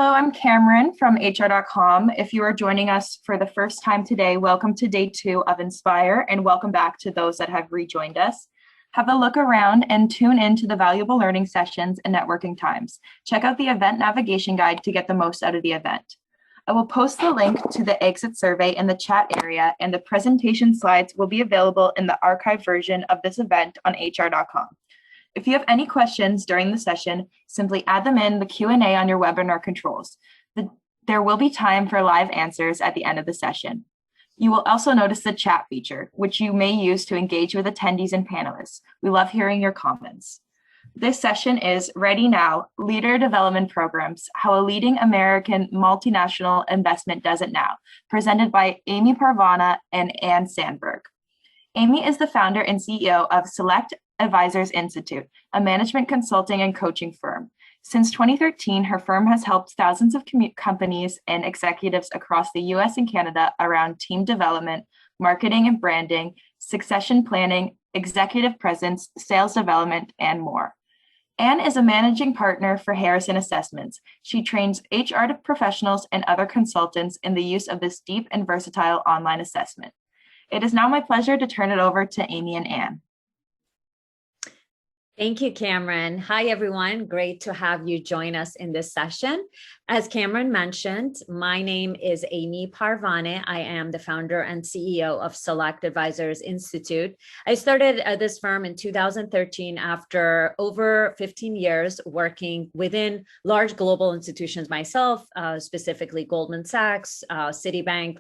Hello, I'm Cameron from HR.com. If you are joining us for the first time today, welcome to day 2 of Inspire, and welcome back to those that have rejoined us. Have a look around and tune in to the valuable learning sessions and networking times. Check out the event navigation guide to get the most out of the event. I will post the link to the exit survey in the chat area, and the presentation slides will be available in the archived version of this event on HR.com. If you have any questions during the session, simply add them in the Q&A on your webinar controls. There will be time for live answers at the end of the session. You will also notice the chat feature, which you may use to engage with attendees and panelists. We love hearing your comments. This session is Ready Now, Leader Development Programs, How a Leading American Multinational Investment Does It Now, presented by Amy Parvaneh and Ann Sandberg. Amy is the founder and CEO of Select Advisors Institute, a management consulting and coaching firm. Since 2013, her firm has helped thousands of companies and executives across the US and Canada around team development, marketing and branding, succession planning, executive presence, sales development, and more. Anne is a managing partner for Harrison Assessments. She trains HR professionals and other consultants in the use of this deep and versatile online assessment. It is now my pleasure to turn it over to Amy and Anne. Thank you, Cameron. Hi, everyone. Great to have you join us in this session. As Cameron mentioned, my name is Amy Parvaneh. I am the founder and CEO of Select Advisors Institute. I started this firm in 2013 after over 15 years working within large global institutions myself, specifically Goldman Sachs, Citibank,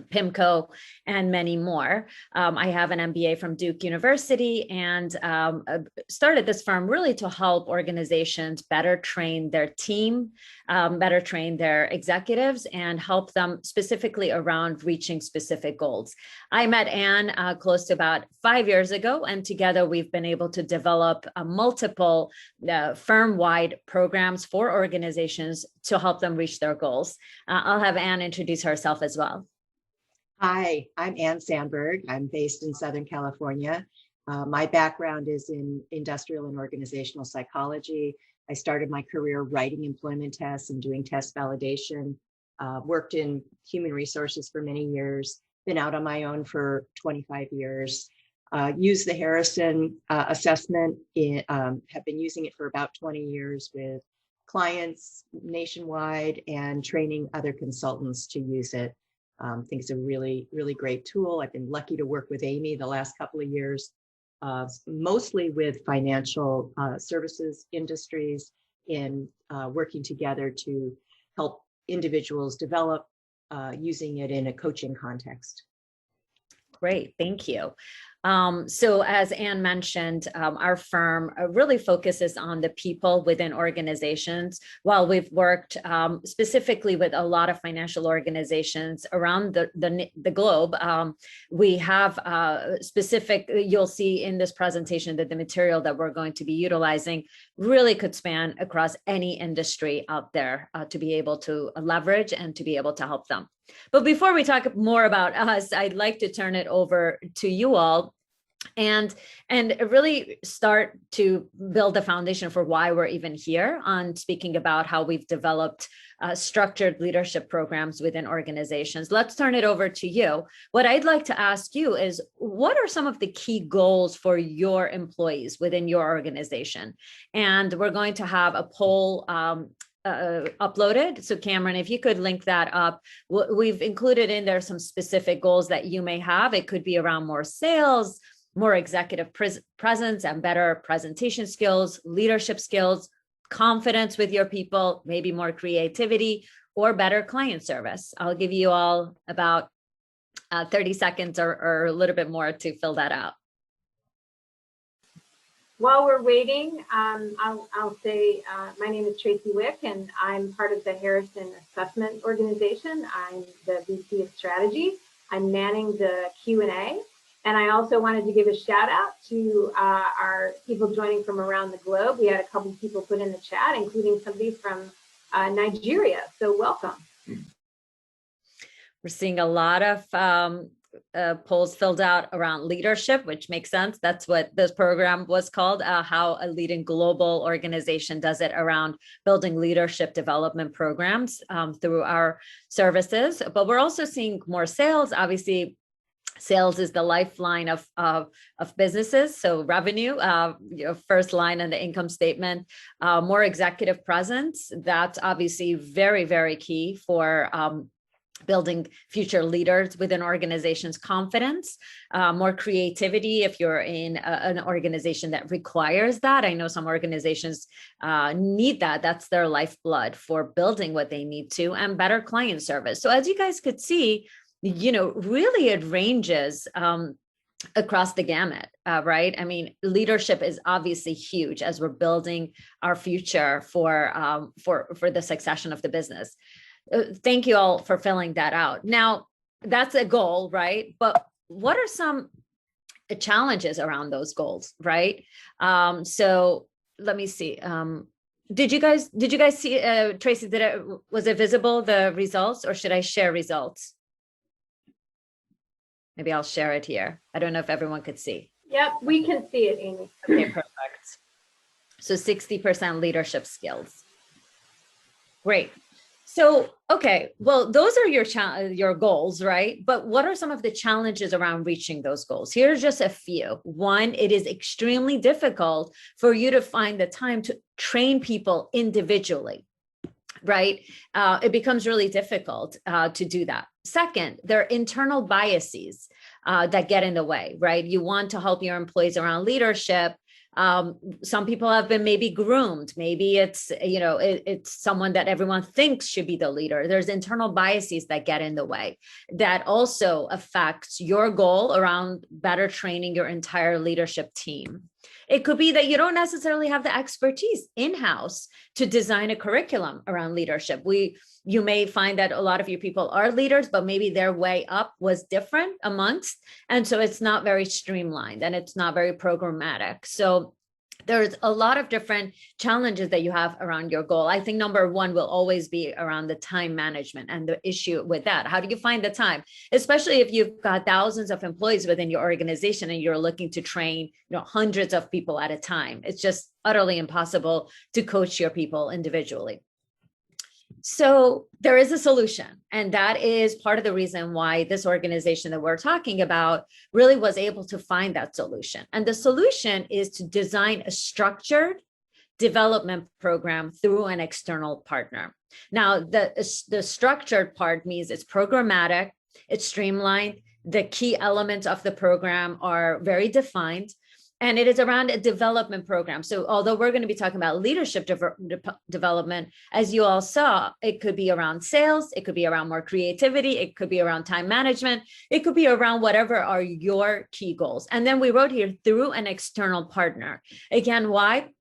PIMCO, and many more. I have an MBA from Duke University and started this firm really to help organizations better train their team, better train their executives, and help them specifically around reaching specific goals. I met Anne close to about 5 years ago, and together we've been able to develop multiple firm-wide programs for organizations to help them reach their goals. I'll have Anne introduce herself as well. Hi, I'm Ann Sandberg. I'm based in Southern California. My background is in industrial and organizational psychology. I started my career writing employment tests and doing test validation. Worked in human resources for many years, been out on my own for 25 years. Used the Harrison assessment, have been using it for about 20 years with clients nationwide and training other consultants to use it. I think it's a really, really great tool. I've been lucky to work with Amy the last couple of years, mostly with financial services industries in working together to help individuals develop using it in a coaching context. Great, thank you. So as Anne mentioned, our firm really focuses on the people within organizations. While we've worked specifically with a lot of financial organizations around the globe, we have specific, you'll see in this presentation that the material that we're going to be utilizing really could span across any industry out there to be able to leverage and to be able to help them. But before we talk more about us, I'd like to turn it over to you all and really start to build the foundation for why we're even here on speaking about how we've developed structured leadership programs within organizations. Let's turn it over to you. What I'd like to ask you is, what are some of the key goals for your employees within your organization? And we're going to have a poll uploaded. So Cameron, if you could link that up, we've included in there some specific goals that you may have. It could be around more sales, more executive presence and better presentation skills, leadership skills, confidence with your people, maybe more creativity or better client service. I'll give you all about 30 seconds or a little bit more to fill that out. While we're waiting, I'll say my name is Tracy Wick, and I'm part of the Harrison Assessment Organization. I'm the VP of Strategy. I'm manning the Q&A, and I also wanted to give a shout out to our people joining from around the globe. We had a couple people put in the chat, including somebody from Nigeria. So welcome. We're seeing a lot of polls filled out around leadership, which makes sense. That's what this program was called, how a leading global organization does it around building leadership development programs through our services. But we're also seeing more sales. Obviously, sales is the lifeline of businesses. So revenue, first line in the income statement, more executive presence. That's obviously very, very key for building future leaders within organizations, confidence, more creativity if you're in an organization that requires that. I know some organizations need that. That's their lifeblood for building what they need to, and better client service. So as you guys could see, really it ranges across the gamut, right? I mean, leadership is obviously huge as we're building our future for the succession of the business. Thank you all for filling that out. Now, that's a goal, right? But what are some challenges around those goals, right? So let me see. Did you guys see, Tracy, was it visible, the results, or should I share results? Maybe I'll share it here. I don't know if everyone could see. Yep, we can see it, Amy. Okay, perfect. So 60% leadership skills. Great. So, okay, well, those are your goals, right? But what are some of the challenges around reaching those goals? Here's just a few. One, it is extremely difficult for you to find the time to train people individually, right? It becomes really difficult to do that. Second, there are internal biases that get in the way, right? You want to help your employees around leadership. Some people have been maybe groomed. Maybe it's, it's someone that everyone thinks should be the leader. There's internal biases that get in the way that also affects your goal around better training your entire leadership team. It could be that you don't necessarily have the expertise in-house to design a curriculum around leadership. You may find that a lot of your people are leaders, but maybe their way up was different amongst, and so it's not very streamlined and it's not very programmatic. So there's a lot of different challenges that you have around your goal. I think number one will always be around the time management and the issue with that. How do you find the time, especially if you've got thousands of employees within your organization and you're looking to train, hundreds of people at a time? It's just utterly impossible to coach your people individually. So there is a solution, and that is part of the reason why this organization that we're talking about really was able to find that solution. And the solution is to design a structured development program through an external partner. Now, the structured part means it's programmatic, it's streamlined, the key elements of the program are very defined, and it is around a development program. So although we're going to be talking about leadership development, as you all saw, it could be around sales, it could be around more creativity, it could be around time management, it could be around whatever are your key goals. And then we wrote here through an external partner. Again, why?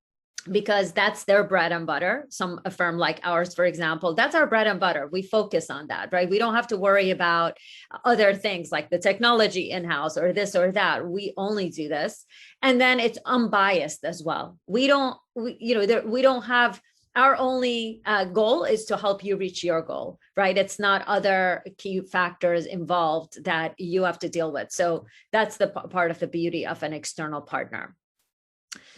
Because that's their bread and butter. A firm like ours, for example, that's our bread and butter. We focus on that, right? We don't have to worry about other things like the technology in-house or this or that. We only do this. And then it's unbiased as well. We don't have, our only goal is to help you reach your goal, right? It's not other key factors involved that you have to deal with. So that's the part of the beauty of an external partner.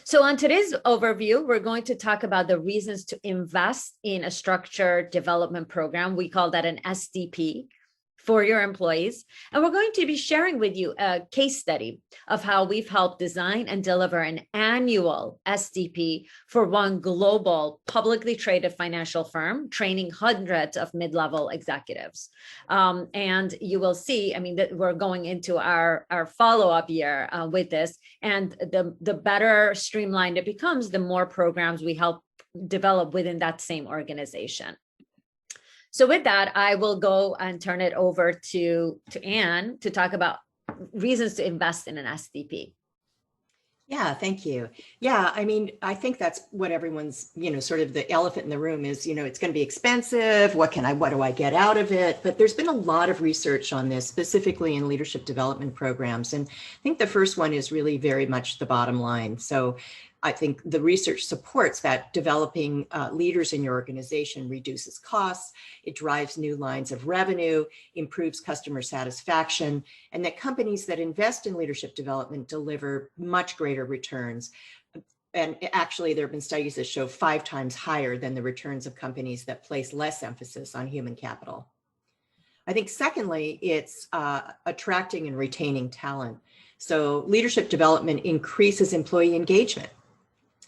So on today's overview, we're going to talk about the reasons to invest in a structured development program. We call that an SDP for your employees. And we're going to be sharing with you a case study of how we've helped design and deliver an annual SDP for one global publicly traded financial firm, training hundreds of mid-level executives. And you will see, that we're going into our follow-up year with this, and the better streamlined it becomes, the more programs we help develop within that same organization. So with that, I will go and turn it over to Anne to talk about reasons to invest in an SDP. Yeah, thank you. Yeah, I think that's what everyone's, sort of the elephant in the room is, it's going to be expensive. What do I get out of it? But there's been a lot of research on this, specifically in leadership development programs. And I think the first one is really very much the bottom line. So I think the research supports that developing leaders in your organization reduces costs, it drives new lines of revenue, improves customer satisfaction, and that companies that invest in leadership development deliver much greater returns. And actually, there have been studies that show 5 times higher than the returns of companies that place less emphasis on human capital. I think secondly, it's attracting and retaining talent. So leadership development increases employee engagement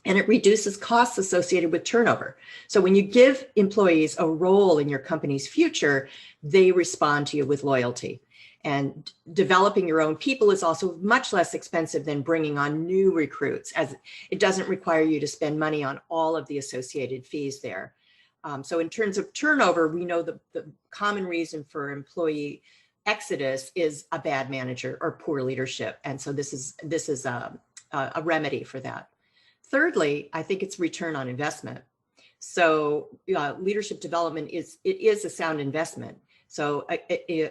and it reduces costs associated with turnover. So when you give employees a role in your company's future, they respond to you with loyalty. And developing your own people is also much less expensive than bringing on new recruits, as it doesn't require you to spend money on all of the associated fees there. So in terms of turnover, we know the common reason for employee exodus is a bad manager or poor leadership. And so this is a remedy for that. Thirdly, I think it's return on investment. So leadership development is a sound investment. So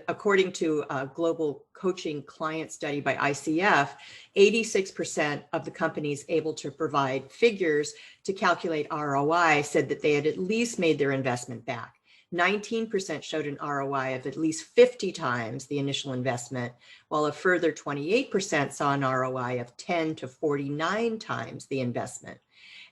according to a global coaching client study by ICF, 86% of the companies able to provide figures to calculate ROI said that they had at least made their investment back. 19% showed an ROI of at least 50 times the initial investment, while a further 28% saw an ROI of 10 to 49 times the investment.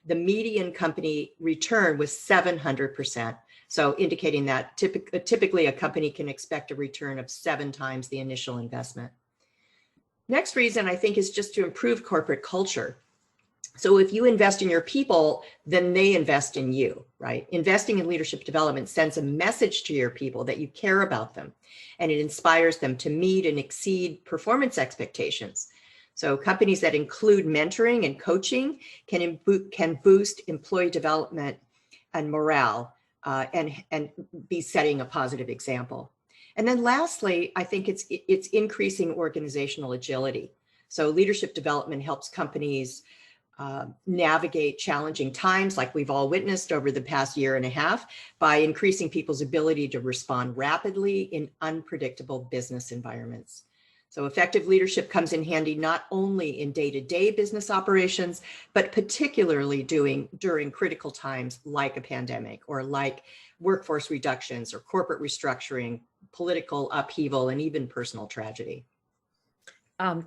The median company return was 700%. So indicating that typically a company can expect a return of 7 times the initial investment. Next reason I think is just to improve corporate culture. So if you invest in your people, then they invest in you, right? Investing in leadership development sends a message to your people that you care about them, and it inspires them to meet and exceed performance expectations. So companies that include mentoring and coaching can boost employee development and morale and be setting a positive example. And then lastly, I think it's increasing organizational agility. So leadership development helps companies navigate challenging times like we've all witnessed over the past year and a half by increasing people's ability to respond rapidly in unpredictable business environments. So effective leadership comes in handy not only in day-to-day business operations, but particularly during critical times like a pandemic or like workforce reductions or corporate restructuring, political upheaval, and even personal tragedy.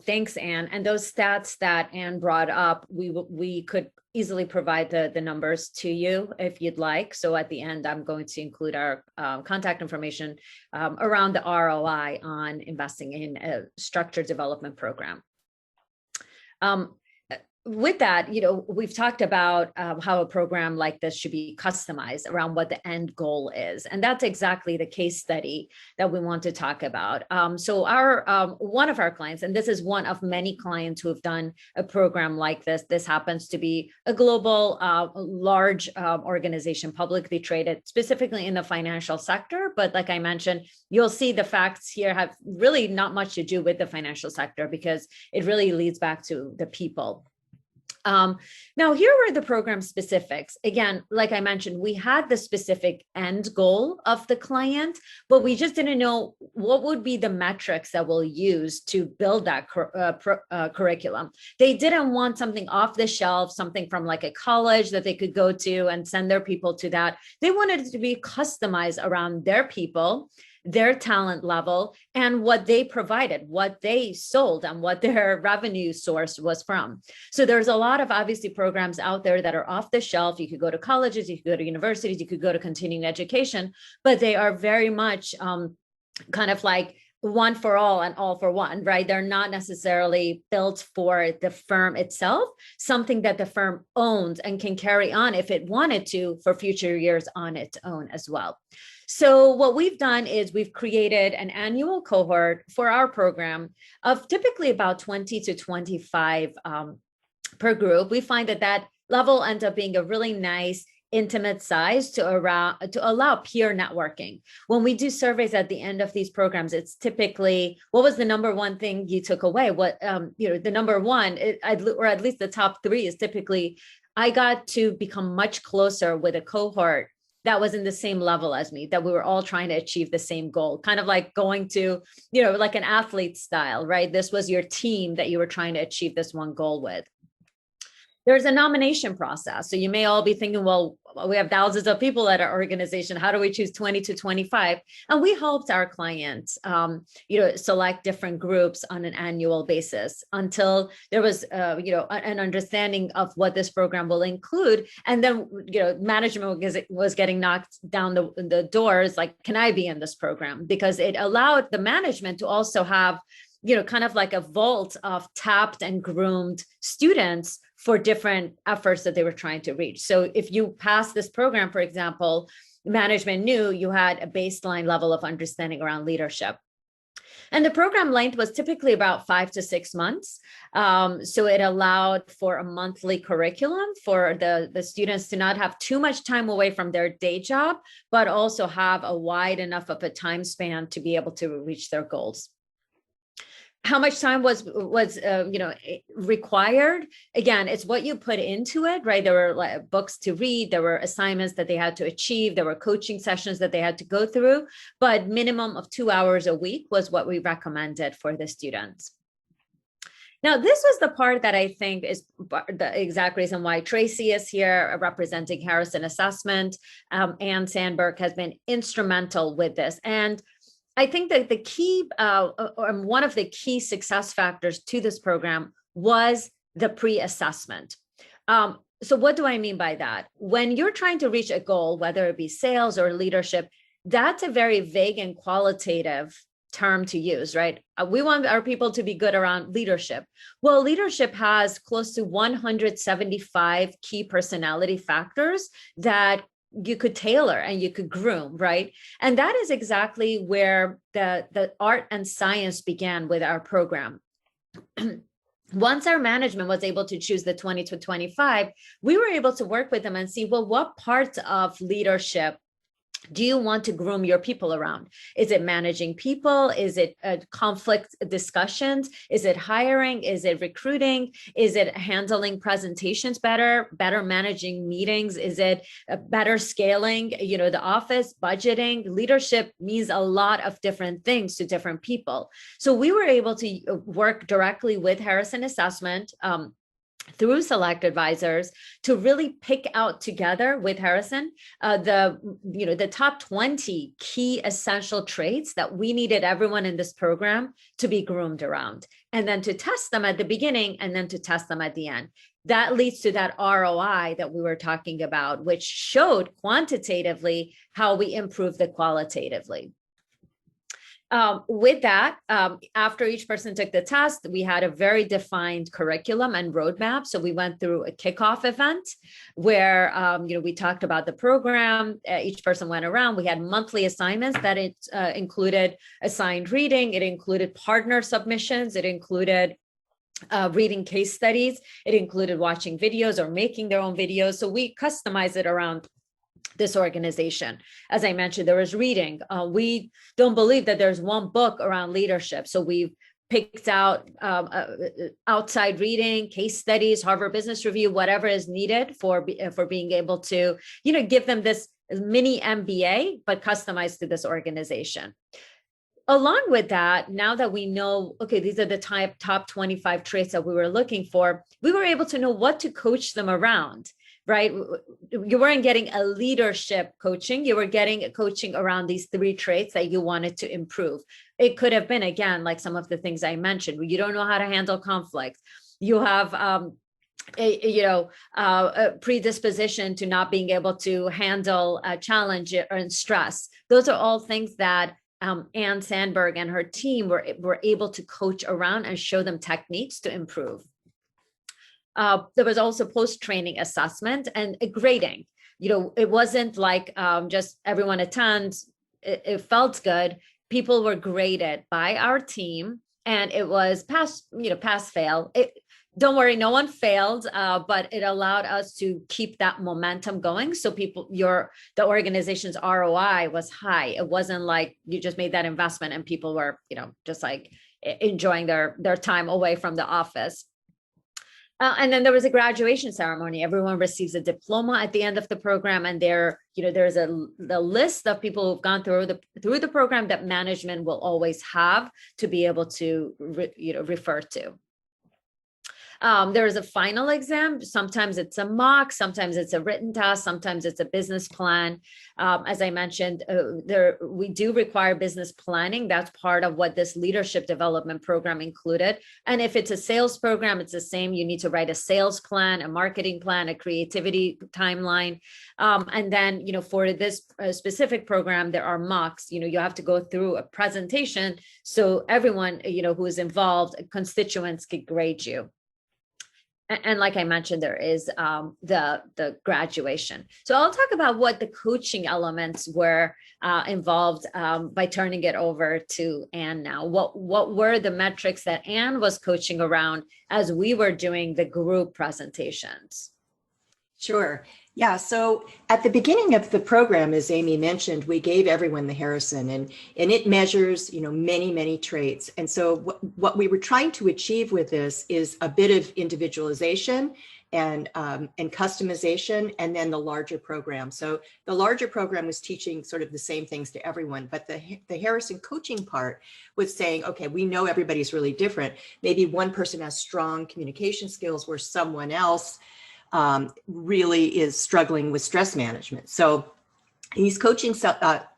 Thanks, Anne. And those stats that Anne brought up, we could easily provide the numbers to you if you'd like. So at the end, I'm going to include our contact information around the ROI on investing in a structured development program. With that, we've talked about how a program like this should be customized around what the end goal is. And that's exactly the case study that we want to talk about. So one of our clients, and this is one of many clients who have done a program like this happens to be a global, large organization, publicly traded, specifically in the financial sector. But like I mentioned, you'll see the facts here have really not much to do with the financial sector because it really leads back to the people. Now, here were the program specifics. Again, like I mentioned, we had the specific end goal of the client, but we just didn't know what would be the metrics that we'll use to build that curriculum. They didn't want something off the shelf, something from like a college that they could go to and send their people to that. They wanted it to be customized around their people, their talent level, and what they provided, what they sold, and what their revenue source was from. So there's a lot of obviously programs out there that are off the shelf. You could go to colleges, you could go to universities, you could go to continuing education, but they are very much kind of like one for all and all for one, right? They're not necessarily built for the firm itself, something that the firm owns and can carry on if it wanted to for future years on its own as well. So what we've done is we've created an annual cohort for our program of typically about 20 to 25 per group. We find that level ends up being a really nice intimate size to allow peer networking. When we do surveys at the end of these programs, it's typically, what was the number one thing you took away? What, the number one, or at least the top 3 is typically, I got to become much closer with a cohort that was in the same level as me, that we were all trying to achieve the same goal, kind of like going to, like an athlete style, right? This was your team that you were trying to achieve this one goal with. There's a nomination process. So you may all be thinking, well, we have thousands of people at our organization. How do we choose 20 to 25? And we helped our clients, select different groups on an annual basis until there was, an understanding of what this program will include. And then, management was getting knocked down the doors, like, can I be in this program? Because it allowed the management to also have kind of like a vault of tapped and groomed students for different efforts that they were trying to reach. So if you pass this program, for example, management knew you had a baseline level of understanding around leadership. And the program length was typically about 5 to 6 months. So it allowed for a monthly curriculum for the students to not have too much time away from their day job, but also have a wide enough of a time span to be able to reach their goals. How much time was required? Again, it's what you put into it, right? There were like books to read, there were assignments that they had to achieve, there were coaching sessions that they had to go through, but minimum of 2 hours a week was what we recommended for the students. Now, this was the part that I think is the exact reason why Tracy is here representing Harrison Assessment. Ann Sandberg has been instrumental with this. And I think that the key, one of the key success factors to this program was the pre-assessment. So what do I mean by that? When you're trying to reach a goal, whether it be sales or leadership, that's a very vague and qualitative term to use, right? We want our people to be good around leadership. Well, leadership has close to 175 key personality factors that you could tailor and you could groom, right? And that is exactly where the art and science began with our program. Once our management was able to choose the 20 to 25, we were able to work with them and see, well, what parts of leadership do you want to groom your people around? Is it managing people? Is it conflict discussions? Is it hiring? Is it recruiting? Is it handling presentations better managing meetings? Is it better scaling, the office, budgeting? Leadership means a lot of different things to different people. So we were able to work directly with Harrison Assessment, through Select Advisors to really pick out together with Harrison the top 20 key essential traits that we needed everyone in this program to be groomed around, and then to test them at the beginning and then to test them at the end. That leads to that ROI that we were talking about, which showed quantitatively how we improved the qualitatively. With that, after each person took the test, we had a very defined curriculum and roadmap. So we went through a kickoff event where, we talked about the program. Each person went around. We had monthly assignments that included assigned reading. It included partner submissions. It included reading case studies. It included watching videos or making their own videos. So we customized it around this organization. As I mentioned, there was reading. We don't believe that there's one book around leadership. So we've picked out outside reading, case studies, Harvard Business Review, whatever is needed for being able to, give them this mini MBA, but customized to this organization. Along with that, now that we know, okay, these are the top 25 traits that we were looking for, we were able to know what to coach them around. Right? You weren't getting a leadership coaching. You were getting a coaching around these 3 traits that you wanted to improve. It could have been, again, like some of the things I mentioned. You don't know how to handle conflict. You have a predisposition to not being able to handle a challenge and stress. Those are all things that Ann Sandberg and her team were able to coach around and show them techniques to improve. There was also post-training assessment and grading. It wasn't like just everyone attends. It felt good. People were graded by our team, and it was pass, fail. Don't worry, no one failed, but it allowed us to keep that momentum going. So the organization's ROI was high. It wasn't like you just made that investment and people were, just like enjoying their time away from the office. And then there was a graduation ceremony. Everyone receives a diploma at the end of the program, and there's a list of people who've gone through the program that management will always have to be able to refer to. There is a final exam. Sometimes it's a mock, sometimes it's a written task, sometimes it's a business plan. As I mentioned, we do require business planning. That's part of what this leadership development program included. And if it's a sales program, it's the same. You need to write a sales plan, a marketing plan, a creativity timeline. And then, for this specific program, there are mocks. You have to go through a presentation so everyone, who is involved, constituents, could grade you. And like I mentioned, there is the graduation. So I'll talk about what the coaching elements were involved by turning it over to Anne now. What were the metrics that Anne was coaching around as we were doing the group presentations? Sure. Yeah. So at the beginning of the program, as Amy mentioned, we gave everyone the Harrison, and it measures, many, many traits. And so what we were trying to achieve with this is a bit of individualization and customization, and then the larger program. So the larger program was teaching sort of the same things to everyone, but the Harrison coaching part was saying, okay, we know everybody's really different. Maybe one person has strong communication skills where someone else really is struggling with stress management. So these coaching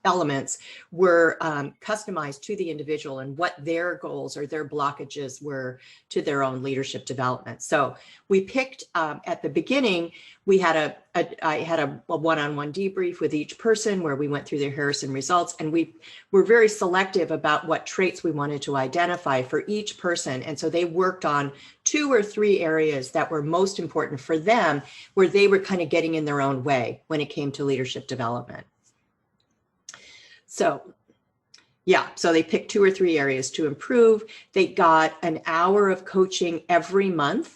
elements were customized to the individual and what their goals or their blockages were to their own leadership development. So we picked at the beginning, I had a one-on-one debrief with each person where we went through their Harrison results, and we were very selective about what traits we wanted to identify for each person. And so they worked on 2 or 3 areas that were most important for them, where they were kind of getting in their own way when it came to leadership development. So so they picked 2 or 3 areas to improve. They got an hour of coaching every month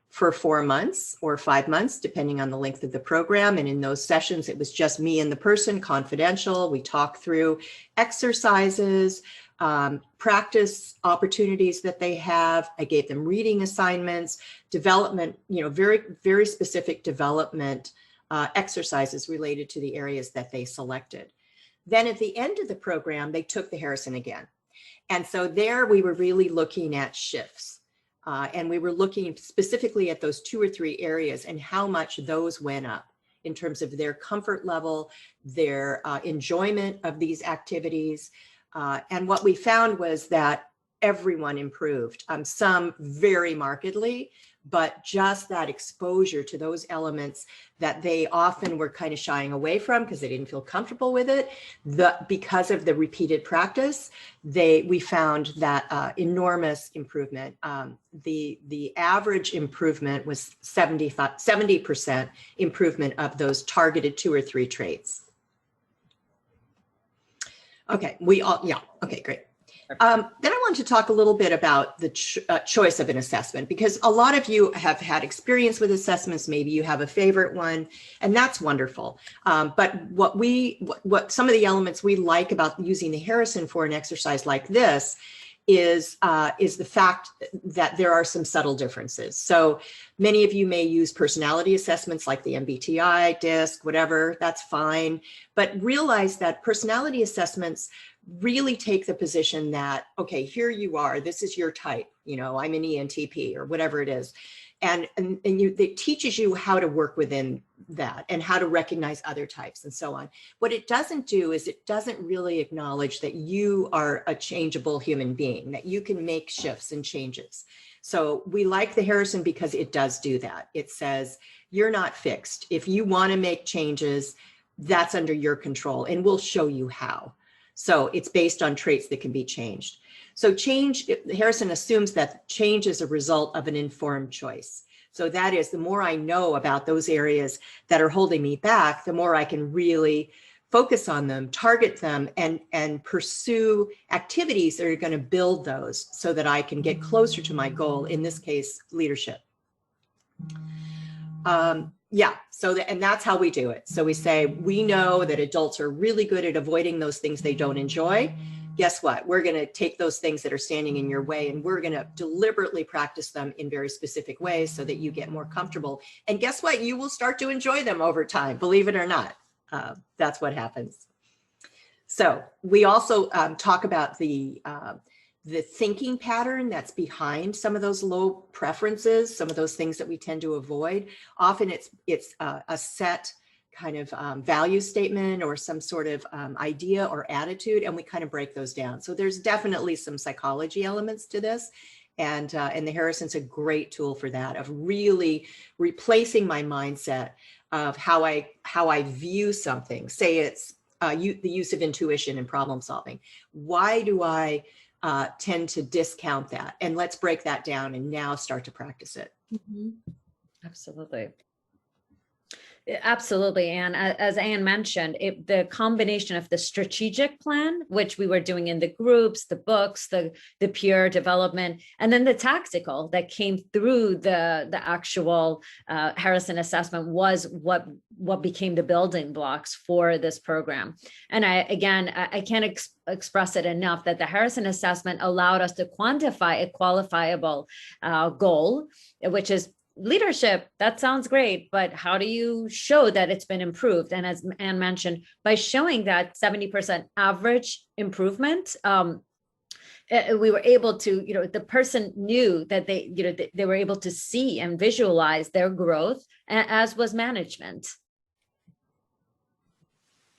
for 4 months or 5 months, depending on the length of the program. And in those sessions, it was just me and the person, confidential. We talked through exercises, practice opportunities that they have. I gave them reading assignments, development, very, very specific development exercises related to the areas that they selected. Then at the end of the program, they took the Harrison again. And so there we were really looking at shifts. And we were looking specifically at those 2 or 3 areas and how much those went up in terms of their comfort level, their enjoyment of these activities. And what we found was that everyone improved, some very markedly, but just that exposure to those elements that they often were kind of shying away from because they didn't feel comfortable with it. Because of the repeated practice, we found that enormous improvement. The average improvement was 70% improvement of those targeted 2 or 3 traits. Okay, okay, great. Then I want to talk a little bit about the choice of an assessment, because a lot of you have had experience with assessments. Maybe you have a favorite one, and that's wonderful. But what some of the elements we like about using the Harrison for an exercise like this is the fact that there are some subtle differences. So many of you may use personality assessments like the MBTI, DISC, whatever, that's fine. But realize that personality assessments really take the position that, okay, here you are, this is your type, I'm an ENTP or whatever it is. And it teaches you how to work within that and how to recognize other types and so on. What it doesn't do is it doesn't really acknowledge that you are a changeable human being, that you can make shifts and changes. So we like the Harrison because it does do that. It says, you're not fixed. If you want to make changes, that's under your control, and we'll show you how. So it's based on traits that can be changed. So Harrison assumes that change is a result of an informed choice. So that is, the more I know about those areas that are holding me back, the more I can really focus on them, target them, and pursue activities that are going to build those so that I can get closer to my goal, in this case, leadership. And that's how we do it. So we say, we know that adults are really good at avoiding those things they don't enjoy. Guess what? We're going to take those things that are standing in your way, and we're going to deliberately practice them in very specific ways so that you get more comfortable. And guess what? You will start to enjoy them over time, believe it or not. That's what happens. So we also talk about the the thinking pattern that's behind some of those low preferences, some of those things that we tend to avoid. Often it's a set kind of value statement or some sort of idea or attitude, and we kind of break those down. So there's definitely some psychology elements to this. And the Harrison's a great tool for that, of really replacing my mindset of how I view something. Say it's the use of intuition in problem solving. Why do I tend to discount that? And let's break that down and now start to practice it. Mm-hmm. Absolutely. Absolutely. And as Anne mentioned, the combination of the strategic plan, which we were doing in the groups, the books, the peer development, and then the tactical that came through the actual Harrison assessment was what became the building blocks for this program. And I can't express it enough that the Harrison assessment allowed us to quantify a qualifiable goal, which is leadership. That sounds great, but how do you show that it's been improved? And as Anne mentioned, by showing that 70% average improvement, we were able to, the person knew that they were able to see and visualize their growth, as was management.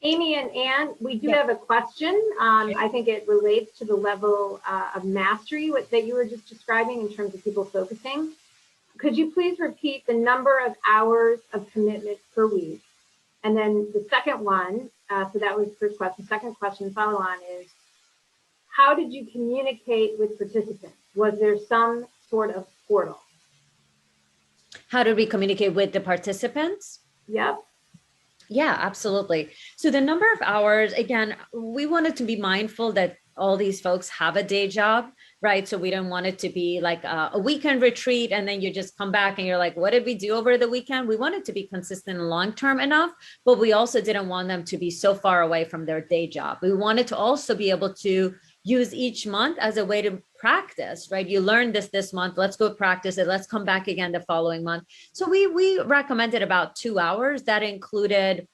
Amy and Anne, we do have a question. I think it relates to the level of mastery that you were just describing in terms of people focusing. Could you please repeat the number of hours of commitment per week? And then the second one, so that was the first question. Second question, follow on, is how did you communicate with participants? Was there some sort of portal? How did we communicate with the participants? Yep. Yeah, absolutely. So the number of hours, again, we wanted to be mindful that all these folks have a day job, right? So we don't want it to be like a weekend retreat and then you just come back and you're like, what did we do over the weekend? We want it to be consistent and long-term enough, but we also didn't want them to be so far away from their day job. We wanted to also be able to use each month as a way to practice, right? You learned this month, let's go practice it. Let's come back again the following month. So we recommended about 2 hours. That included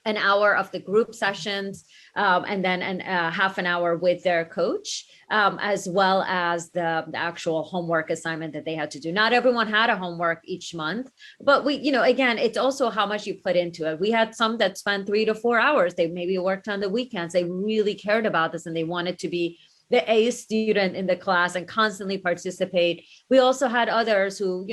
an hour of the group sessions, and then half an hour with their coach, as well as the actual homework assignment that they had to do. Not everyone had a homework each month, but again, it's also how much you put into it. We had some that spent 3 to 4 hours. They maybe worked on the weekends. They really cared about this and they wanted to be the A student in the class and constantly participate. We also had others who,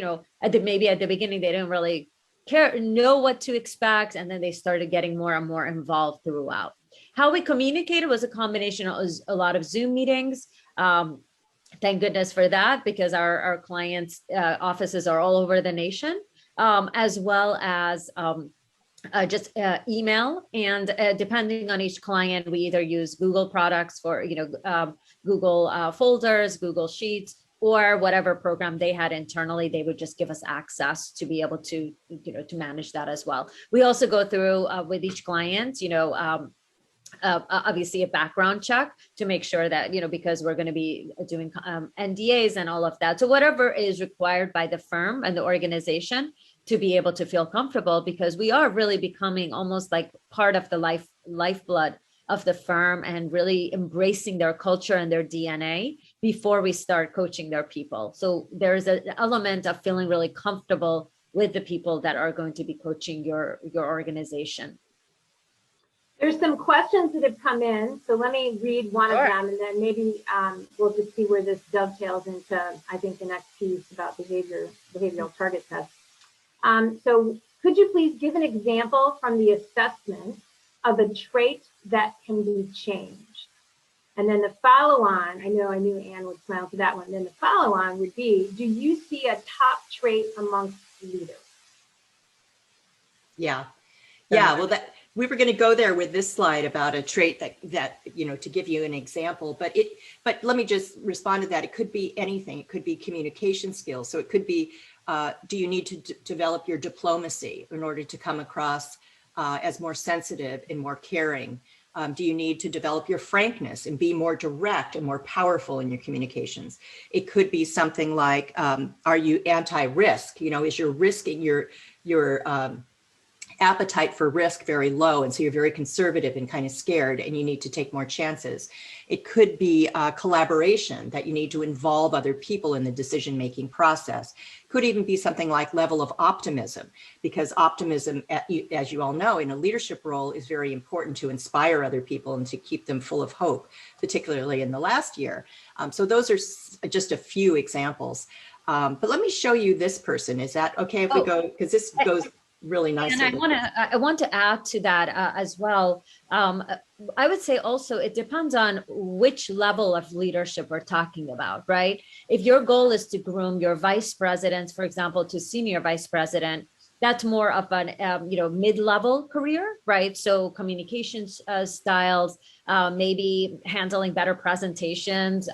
maybe at the beginning, they didn't really know what to expect. And then they started getting more and more involved throughout. How we communicated was a combination of a lot of Zoom meetings. Thank goodness for that, because our clients' offices are all over the nation, as well as just email. And depending on each client, we either use Google products for, Google folders, Google Sheets, or whatever program they had internally. They would just give us access to be able to, to manage that as well. We also go through with each client, obviously a background check to make sure that, because we're going to be doing NDAs and all of that. So whatever is required by the firm and the organization to be able to feel comfortable, because we are really becoming almost like part of the lifeblood of the firm and really embracing their culture and their DNA before we start coaching their people. So there's an element of feeling really comfortable with the people that are going to be coaching your organization. There's some questions that have come in. So let me read one of them, and then maybe we'll just see where this dovetails into, I think, the next piece about behavioral target tests. So could you please give an example from the assessment of a trait that can be changed? And then the follow-on, I knew Anne would smile for that one. Then the follow-on would be, do you see a top trait amongst leaders? Yeah. Well, we were going to go there with this slide about a trait that to give you an example, but let me just respond to that. It could be anything. It could be communication skills. So it could be, do you need to develop your diplomacy in order to come across as more sensitive and more caring? Do you need to develop your frankness and be more direct and more powerful in your communications? It could be something like, are you anti-risk? Is your risking your appetite for risk very low, and so you're very conservative and kind of scared, and you need to take more chances. It could be collaboration, that you need to involve other people in the decision-making process. Could even be something like level of optimism, because optimism, as you all know, in a leadership role is very important to inspire other people and to keep them full of hope, particularly in the last year. So those are just a few examples. But let me show you this person. Is that okay if we go, because this goes really nicely. And I want to add to that as well. I would say also it depends on which level of leadership we're talking about, right? If your goal is to groom your vice presidents, for example, to senior vice president, that's more of an mid-level career, right? So communications styles, maybe handling better presentations,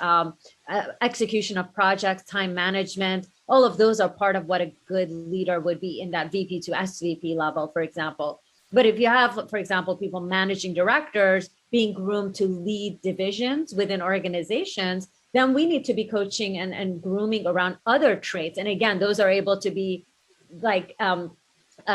execution of projects, time management. All of those are part of what a good leader would be in that VP to SVP level, for example. But if you have, for example, people managing directors being groomed to lead divisions within organizations, then we need to be coaching and grooming around other traits. And again, those are able to be like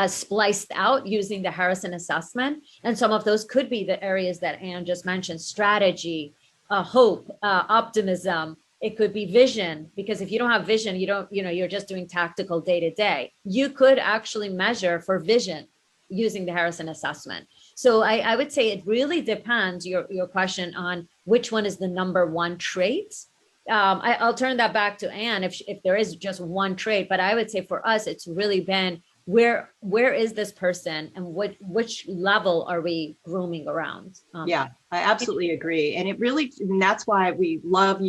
spliced out using the Harrison assessment. And some of those could be the areas that Anne just mentioned: strategy, hope, optimism. It could be vision, because if you don't have vision, you're just doing tactical day to day. You could actually measure for vision using the Harrison assessment. So I would say it really depends, your question, on which one is the number one trait. I'll turn that back to Anne if there is just one trait, but I would say for us, it's really been where is this person and which level are we grooming around? Yeah, I absolutely agree. And and that's why we love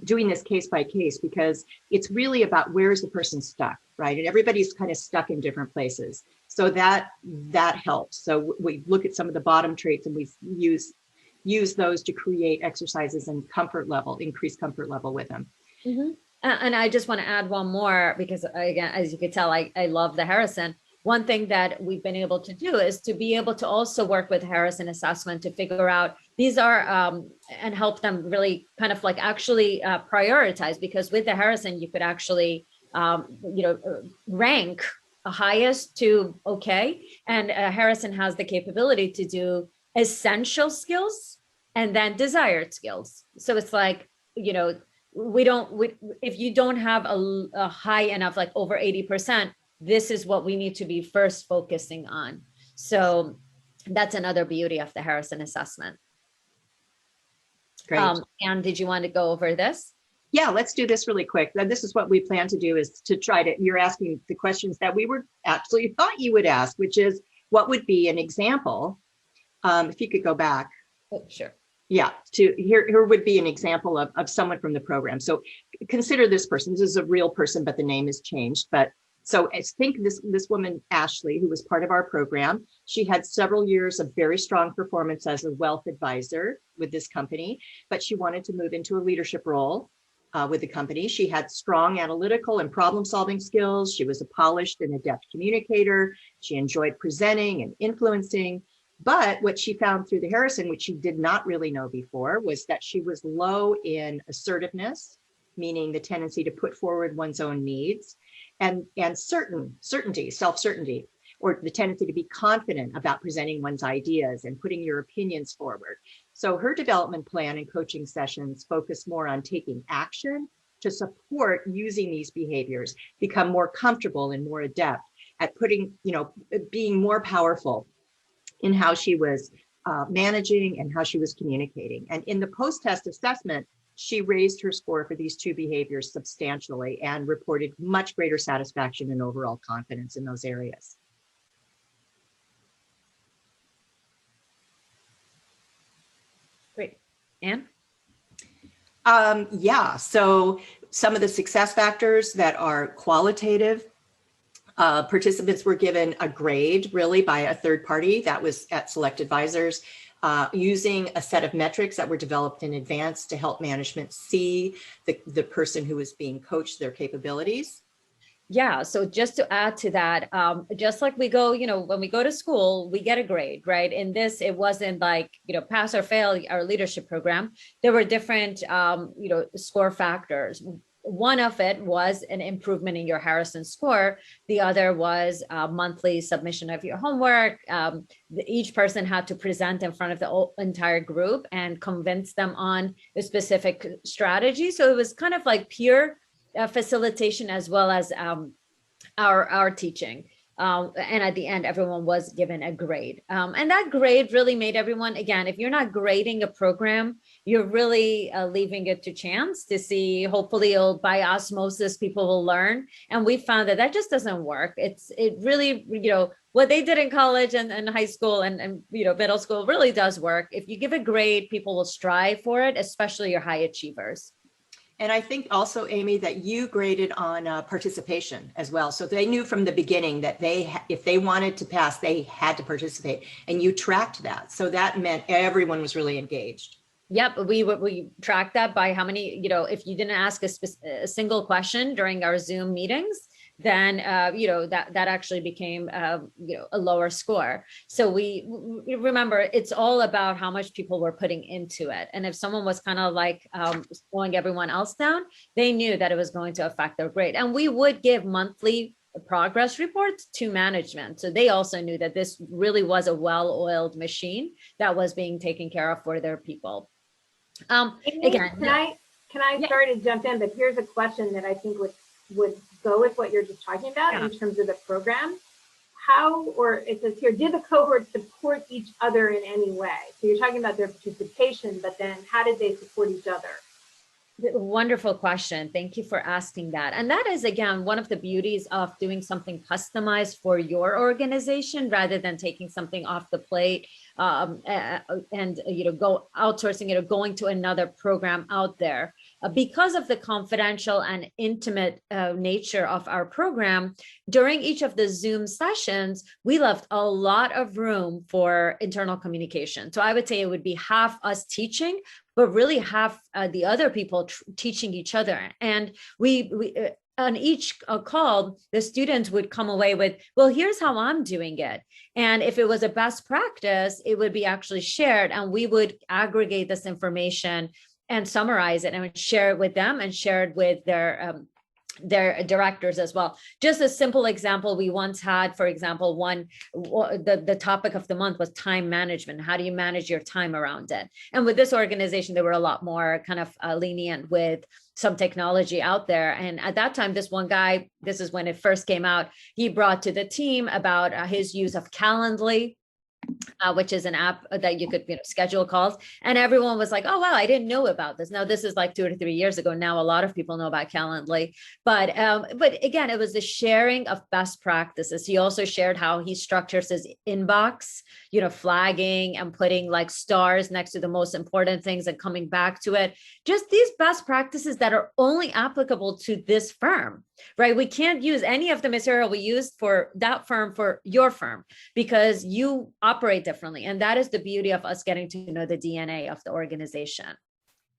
doing this case by case, because it's really about where is the person stuck, right? And everybody's kind of stuck in different places. So that helps. So we look at some of the bottom traits and we use those to create exercises and increase comfort level with them. Mm-hmm. And I just want to add one more, because again, as you can tell, I love the Harrison. One thing that we've been able to do is to be able to also work with Harrison assessment to figure out these are and help them really kind of like actually prioritize, because with the Harrison, you could actually, rank highest to okay. And Harrison has the capability to do essential skills and then desired skills. So it's like, if you don't have a high enough, like over 80%, this is what we need to be first focusing on. So that's another beauty of the Harrison assessment. Great. And did you want to go over this? Yeah, let's do this really quick. Now, this is what we plan to do, is to you're asking the questions that we were actually thought you would ask, which is, what would be an example? If you could go back. Oh, sure. Yeah, here would be an example of someone from the program. So consider this person. This is a real person, but the name has changed. But so I think this woman, Ashley, who was part of our program, she had several years of very strong performance as a wealth advisor with this company, but she wanted to move into a leadership role with the company. She had strong analytical and problem-solving skills. She was a polished and adept communicator. She enjoyed presenting and influencing. But what she found through the Harrison, which she did not really know before, was that she was low in assertiveness, meaning the tendency to put forward one's own needs, and certainty, self-certainty, or the tendency to be confident about presenting one's ideas and putting your opinions forward. So her development plan and coaching sessions focus more on taking action to support using these behaviors, become more comfortable and more adept at being more powerful in how she was managing and how she was communicating. And in the post-test assessment, she raised her score for these two behaviors substantially and reported much greater satisfaction and overall confidence in those areas. Great. Anne? Yeah, so some of the success factors that are qualitative, participants were given a grade really by a third party that was at Select Advisors, using a set of metrics that were developed in advance to help management see the person who was being coached, their capabilities. Yeah, so just to add to that, just like we go, when we go to school, we get a grade, right? In this, it wasn't like, pass or fail our leadership program. There were different, score factors. one of it was an improvement in your Harrison score. The other was a monthly submission of your homework. Each person had to present in front of the entire group and convince them on a specific strategy. So it was kind of like peer facilitation as well as our teaching. And at the end, everyone was given a grade. And that grade really made everyone, again, if you're not grading a program, you're really leaving it to chance to see, hopefully by osmosis, people will learn. And we found that just doesn't work. It really, what they did in college and high school and middle school really does work. If you give a grade, people will strive for it, especially your high achievers. And I think also, Amy, that you graded on participation as well. So they knew from the beginning that if they wanted to pass, they had to participate, and you tracked that. So that meant everyone was really engaged. Yep, we tracked that by how many, if you didn't ask a single question during our Zoom meetings, then that actually became a lower score. So we remember, it's all about how much people were putting into it. And if someone was kind of like slowing everyone else down, they knew that it was going to affect their grade. And we would give monthly progress reports to management, so they also knew that this really was a well-oiled machine that was being taken care of for their people. Again, can I sorry to jump in, but here's a question that I think would go with what you're just talking about in terms of the program. How, or it says here, did the cohort support each other in any way? So you're talking about their participation, but then how did they support each other? Wonderful question. Thank you for asking that. And that is, again, one of the beauties of doing something customized for your organization rather than taking something off the plate and go outsourcing it or going to another program out there. Because of the confidential and intimate nature of our program, during each of the Zoom sessions, we left a lot of room for internal communication. So I would say it would be half us teaching, but really half the other people teaching each other. And we on each call, the students would come away with, well, here's how I'm doing it. And if it was a best practice, it would be actually shared, and we would aggregate this information and summarize it and share it with them and share it with their directors as well. Just a simple example, we once had, for example, the topic of the month was time management. How do you manage your time around it? And with this organization, they were a lot more kind of lenient with some technology out there. And at that time, this one guy, this is when it first came out, he brought to the team about his use of Calendly, which is an app that you could schedule calls, and everyone was like, oh wow, I didn't know about this. Now this is like 2 to 3 years ago. Now a lot of people know about Calendly, but again, it was the sharing of best practices. He also shared how he structures his inbox, flagging and putting like stars next to the most important things and coming back to it. Just these best practices that are only applicable to this firm, right? We can't use any of the material we used for that firm for your firm because you operate differently. And that is the beauty of us getting to know the DNA of the organization.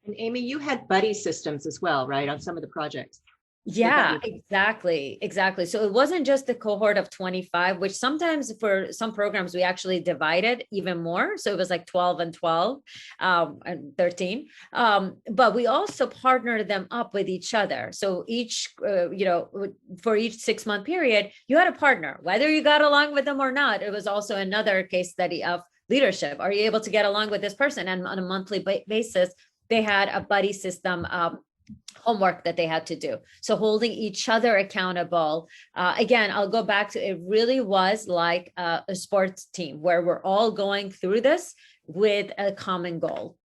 And Amy, you had buddy systems as well, right, on some of the projects? Yeah, exactly. So it wasn't just the cohort of 25, which sometimes for some programs, we actually divided even more. So it was like 12 and 12 and 13. But we also partnered them up with each other. So each, for each 6-month period, you had a partner, whether you got along with them or not. It was also another case study of leadership. Are you able to get along with this person? And on a monthly basis, they had a buddy system homework that they had to do. So holding each other accountable. Again, I'll go back to, it really was like a sports team where we're all going through this with a common goal.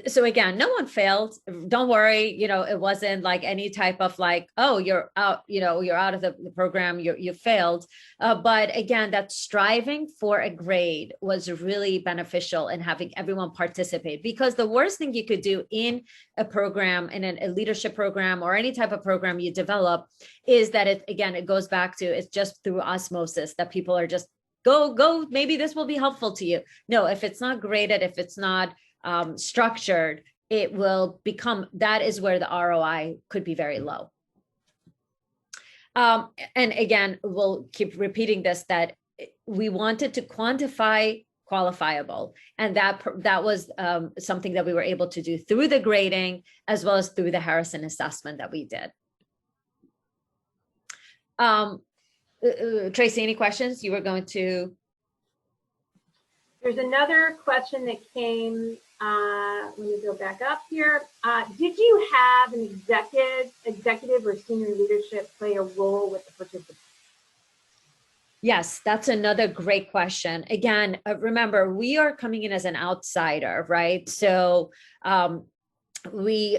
So again, no one failed. Don't worry. It wasn't like any type of like, oh, you're out, you're out of the program, you failed. But again, that striving for a grade was really beneficial in having everyone participate, because the worst thing you could do in a program, in a leadership program or any type of program you develop, is that it goes back to, it's just through osmosis that people are just go, maybe this will be helpful to you. No, if it's not graded, if it's not structured, it will become, that is where the ROI could be very low. And again, we'll keep repeating this, that we wanted to quantify qualifiable. And that was something that we were able to do through the grading as well as through the Harrison assessment that we did. Tracy, any questions? You were going to. There's another question that came. Let me go back up here. Did you have an executive or senior leadership play a role with the participants? Yes, that's another great question. Again, remember, we are coming in as an outsider, right? So we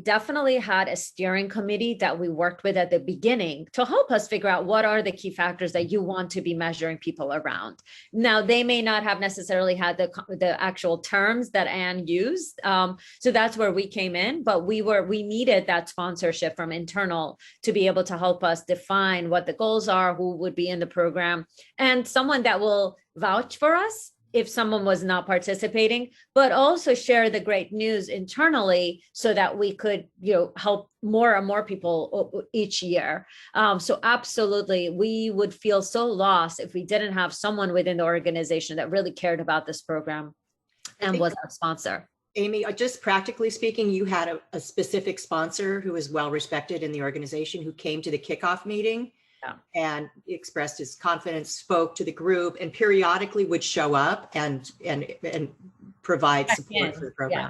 definitely had a steering committee that we worked with at the beginning to help us figure out what are the key factors that you want to be measuring people around. Now, they may not have necessarily had the actual terms that Anne used. So that's where we came in, but we needed that sponsorship from internal to be able to help us define what the goals are, who would be in the program, and someone that will vouch for us if someone was not participating, but also share the great news internally so that we could, help more and more people each year. So absolutely, we would feel so lost if we didn't have someone within the organization that really cared about this program and was our sponsor. Amy, just practically speaking, you had a specific sponsor who is well respected in the organization who came to the kickoff meeting. Yeah. And expressed his confidence, spoke to the group, and periodically would show up and provide support for the program. Yeah.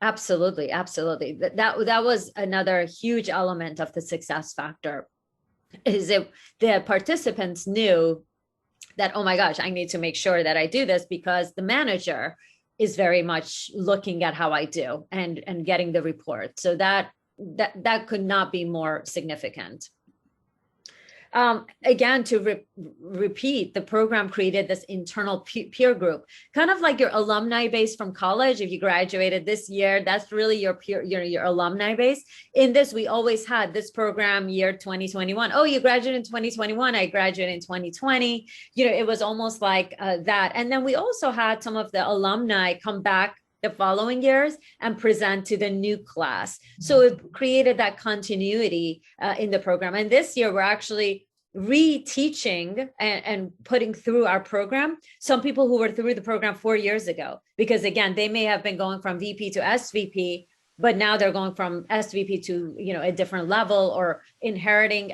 Absolutely. That was another huge element of the success factor, is that the participants knew that, oh my gosh, I need to make sure that I do this because the manager is very much looking at how I do and getting the report. So that could not be more significant. Again, to repeat, the program created this internal peer group, kind of like your alumni base from college. If you graduated this year, that's really your your alumni base. In this, we always had this program year 2021. Oh, you graduated in 2021. I graduated in 2020. It was almost like that. And then we also had some of the alumni come back the following years and present to the new class. So it created that continuity in the program. And this year, we're actually reteaching and putting through our program some people who were through the program 4 years ago, because again, they may have been going from VP to SVP, but now they're going from SVP to a different level or inheriting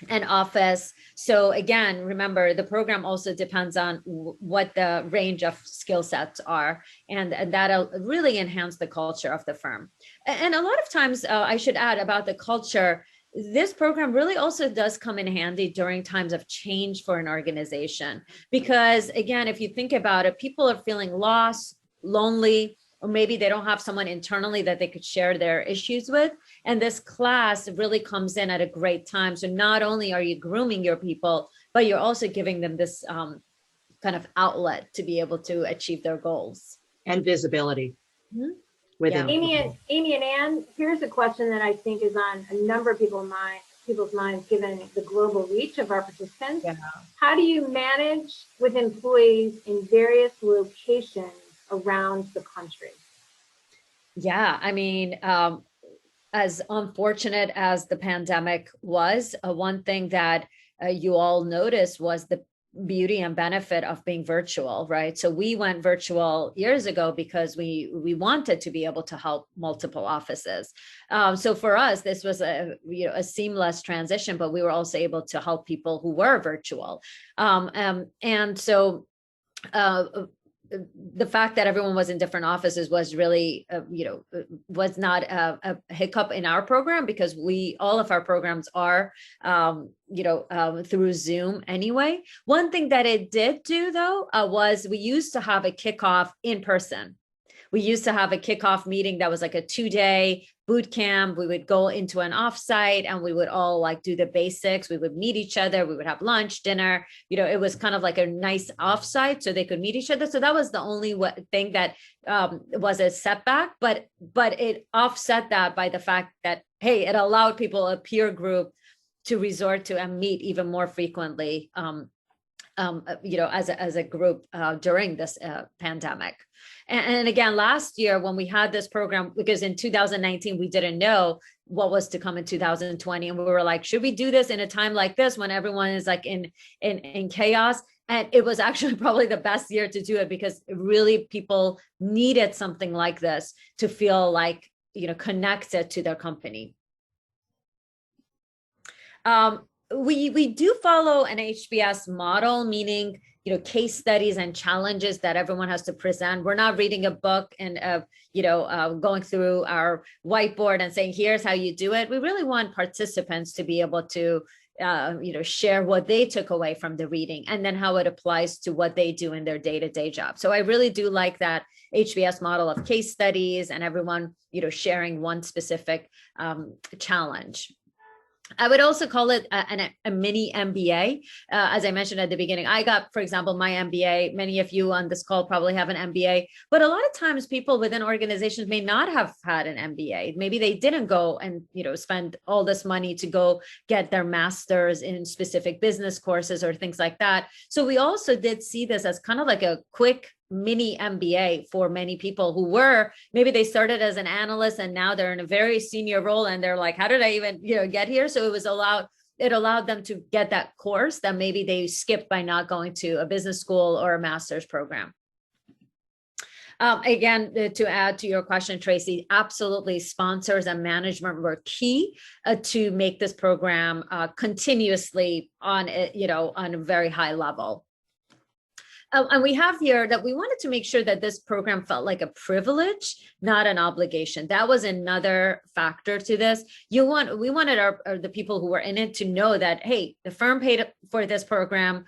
an office. So again, remember, the program also depends on what the range of skill sets are, and that'll really enhance the culture of the firm. And a lot of times, I should add about the culture, this program really also does come in handy during times of change for an organization. Because again, if you think about it, people are feeling lost, lonely, or maybe they don't have someone internally that they could share their issues with. And this class really comes in at a great time. So not only are you grooming your people, but you're also giving them this kind of outlet to be able to achieve their goals. And visibility. Mm-hmm. Within. Yeah. Amy and Anne, here's a question that I think is on a number of people's minds, given the global reach of our participants. Yeah. How do you manage with employees in various locations around the country? Yeah, I mean, as unfortunate as the pandemic was, one thing that you all noticed was the beauty and benefit of being virtual, right? So we went virtual years ago because we wanted to be able to help multiple offices. So for us, this was a seamless transition, but we were also able to help people who were virtual. And so the fact that everyone was in different offices was really, was not a hiccup in our program, because all of our programs are, through Zoom anyway. One thing that it did do, though, was we used to have a kickoff in person. We used to have a kickoff meeting that was like a 2-day boot camp. We would go into an offsite and we would all do the basics. We would meet each other. We would have lunch, dinner. It was kind of like a nice offsite so they could meet each other. So that was the only thing that was a setback, but it offset that by the fact that, hey, it allowed people, a peer group, to resort to and meet even more frequently, as a group during this pandemic. And again, last year when we had this program, because in 2019, we didn't know what was to come in 2020. And we were like, should we do this in a time like this when everyone is in chaos? And it was actually probably the best year to do it because really people needed something like this to feel like, connected to their company. We do follow an HBS model, meaning, case studies and challenges that everyone has to present. We're not reading a book and, going through our whiteboard and saying, here's how you do it. We really want participants to be able to, share what they took away from the reading and then how it applies to what they do in their day-to-day job. So I really do like that HBS model of case studies and everyone, sharing one specific challenge. I would also call it a mini MBA. As I mentioned at the beginning, I got, for example, my MBA. Many of you on this call probably have an MBA, but a lot of times people within organizations may not have had an MBA. Maybe they didn't go and, spend all this money to go get their master's in specific business courses or things like that. So we also did see this as kind of like a quick mini MBA for many people who were, maybe they started as an analyst and now they're in a very senior role and they're like, how did I even, get here? So it allowed them to get that course that maybe they skipped by not going to a business school or a master's program. Again, to add to your question, Tracy, absolutely sponsors and management were key to make this program continuously on a very high level. And we have here that we wanted to make sure that this program felt like a privilege, not an obligation. That was another factor to this. We wanted the people who were in it to know that, hey, the firm paid for this program.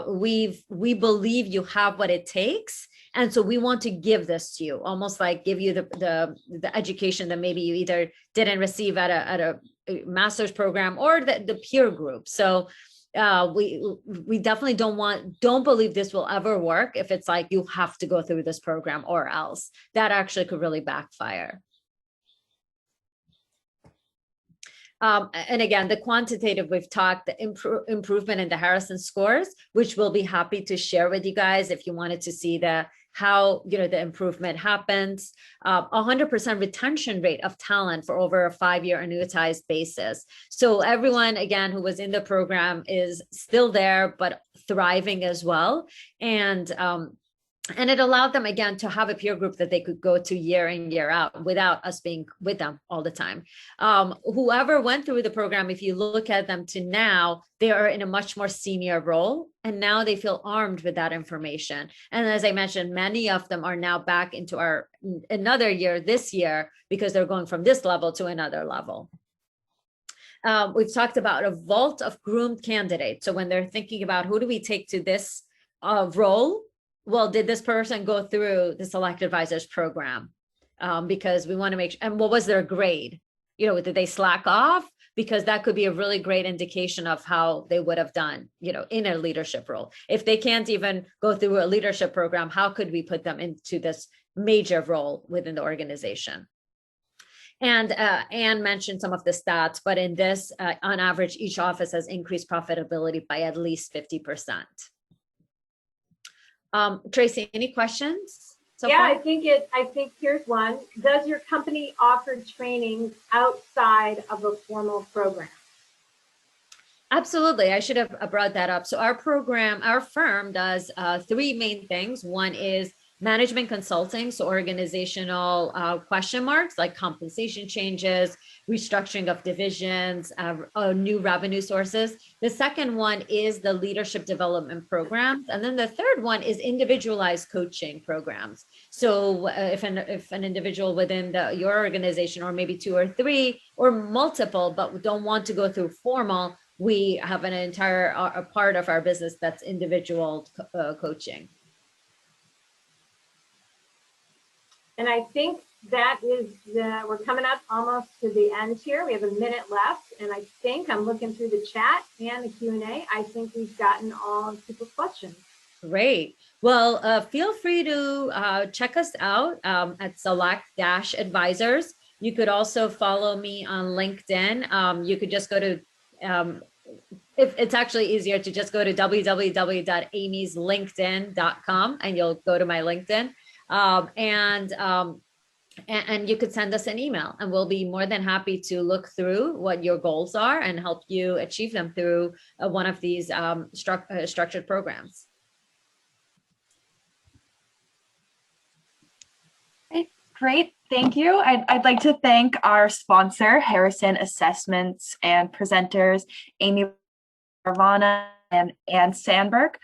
We believe you have what it takes. And so we want to give this to you, almost like give you the education that maybe you either didn't receive at a master's program or the peer group. So we definitely don't believe this will ever work if it's like you have to go through this program or else. That actually could really backfire. And again, the quantitative, we've talked, the improvement in the Harrison scores, which we'll be happy to share with you guys if you wanted to see how the improvement happens. 100% retention rate of talent for over a 5-year annuitized basis. So everyone, again, who was in the program is still there, but thriving as well. And it allowed them, again, to have a peer group that they could go to year in, year out without us being with them all the time. Whoever went through the program, if you look at them to now, they are in a much more senior role. And now they feel armed with that information. And as I mentioned, many of them are now back into another year this year because they're going from this level to another level. We've talked about a vault of groomed candidates. So when they're thinking about who do we take to this role, well, did this person go through the Select Advisors program? Because we want to make sure, and what was their grade? Did they slack off? Because that could be a really great indication of how they would have done, in a leadership role. If they can't even go through a leadership program, how could we put them into this major role within the organization? And Anne mentioned some of the stats, but in this, on average, each office has increased profitability by at least 50%. Tracy, any questions? I think here's one. Does your company offer training outside of a formal program? Absolutely. I should have brought that up. So our firm does 3 main things. One is management consulting, so organizational question marks like compensation changes, restructuring of divisions, new revenue sources. The second one is the leadership development programs. And then the third one is individualized coaching programs. So if an individual within your organization, or maybe 2 or 3 or multiple, but don't want to go through formal, we have an entire a part of our business that's individual coaching. And I think that is, we're coming up almost to the end here. We have a minute left, and I think I'm looking through the chat and the Q&A. I think we've gotten all people's questions. Great. Well, feel free to check us out at Select-Advisors. You could also follow me on LinkedIn. You could just go to, if it's actually easier to just go to www.amyslinkedin.com and you'll go to my LinkedIn. And you could send us an email and we'll be more than happy to look through what your goals are and help you achieve them through one of these structured programs. Great, thank you. I'd like to thank our sponsor, Harrison Assessments, and presenters, Amy, Parvaneh, and Sandberg,